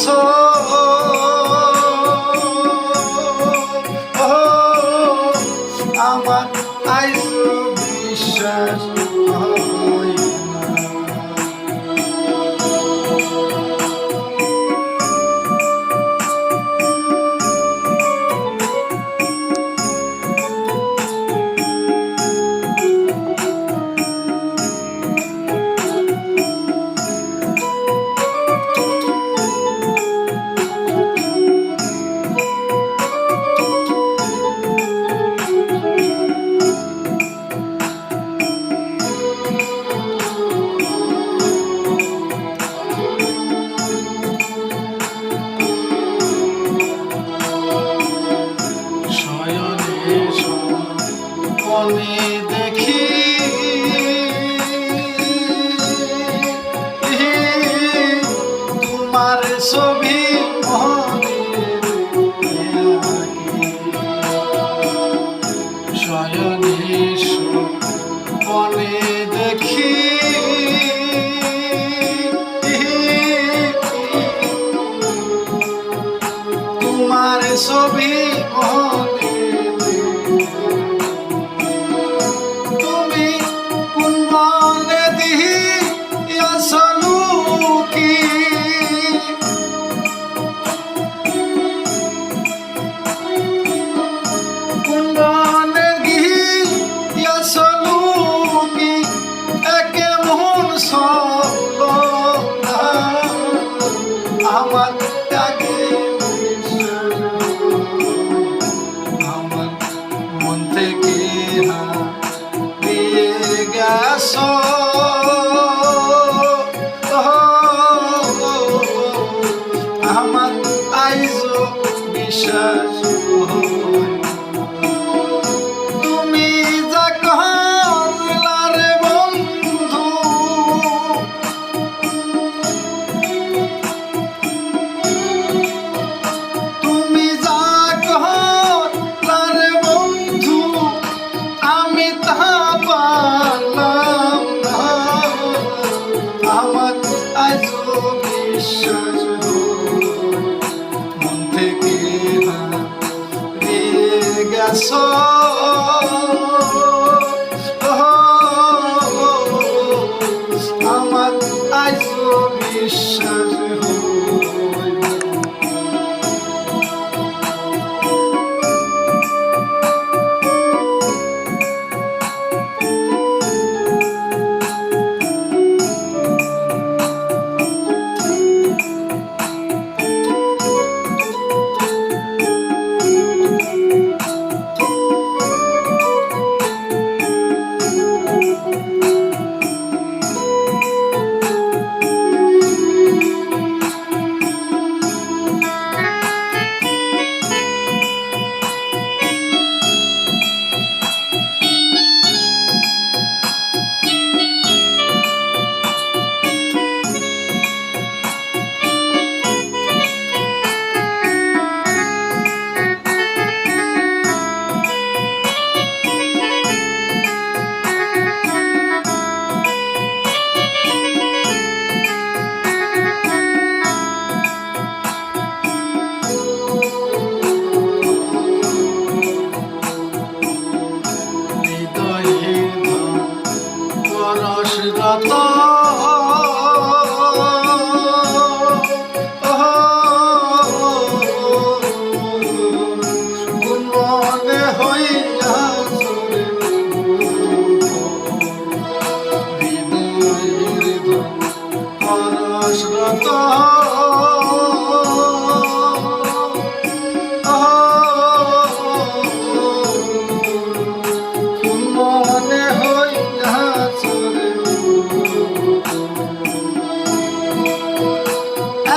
গেছো আমার আইজো বিশ্বাস হয় না। মনে দেখি তোমার ছবি শয়নে মনে দেখি তোমার ছবি আমার আমার মন থেকে দিয়ে গেছো আমার আইজো বিশ্বাস তুমি যা কহলারে বন্ধু তুমি যা কহলারে বন্ধু আমি তা পারলাম না আমার আইজো বিশ্বাস মন থেকে দিয়ে গেছো আমার আইজো বিশ্বাস রত মনে হইয়া পরশরত মনে হইয়া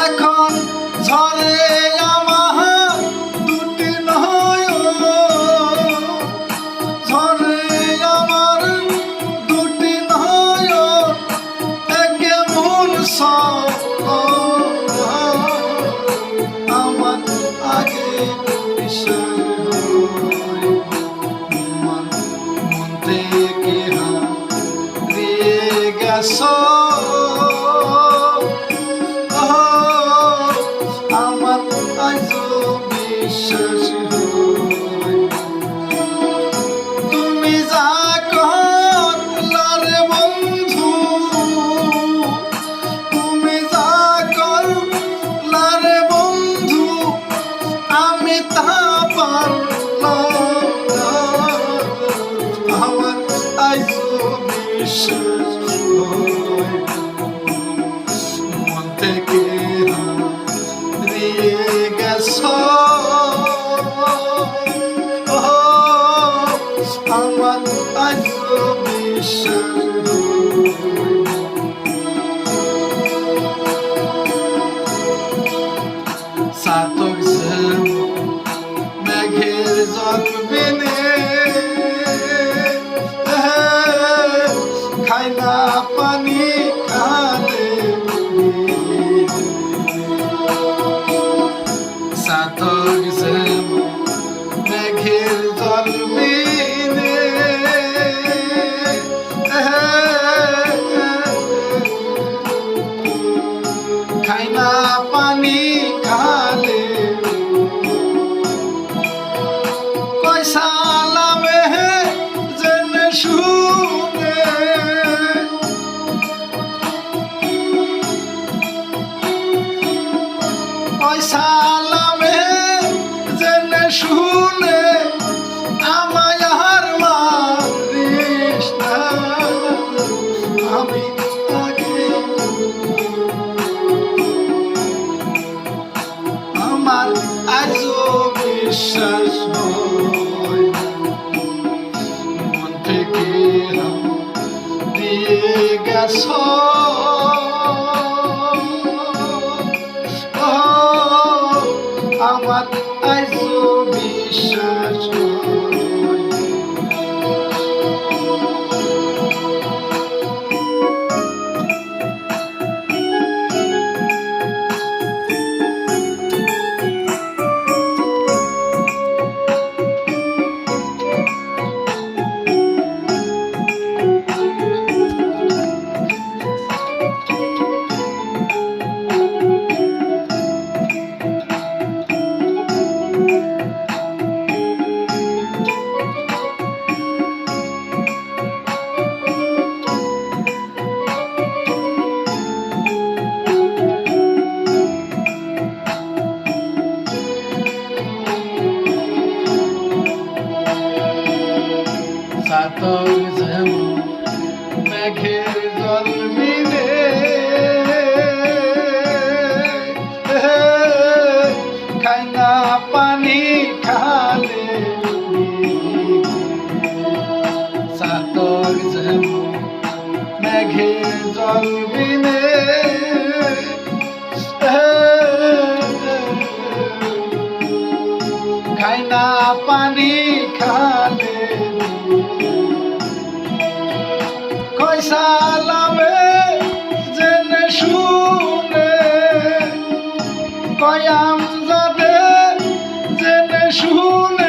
এখন ঝরে আমার দুটি নয়ন ঝরে আমার দুটি নয়ন কেমন আমার আগে মন থেকে হারিয়ে গেছো খাই না পানি খালে কয় সালামে জেনে শুনে কয় সালামে জেনে শুনে আমায় আর মারিস না আমি আগে আমার আজও বিশ্বাস হয় মন থেকে দিয়ে গেছ আমার আজও বিশ্বাস হয় সাতর যেমন মেঘের জল মিলে খাই না পানি খালে সাতর যেমন মেঘের জল মিলে খাই না পানি খালে কয় সালামে জেনে শুনে কয় আমজাদে জেনে শুনে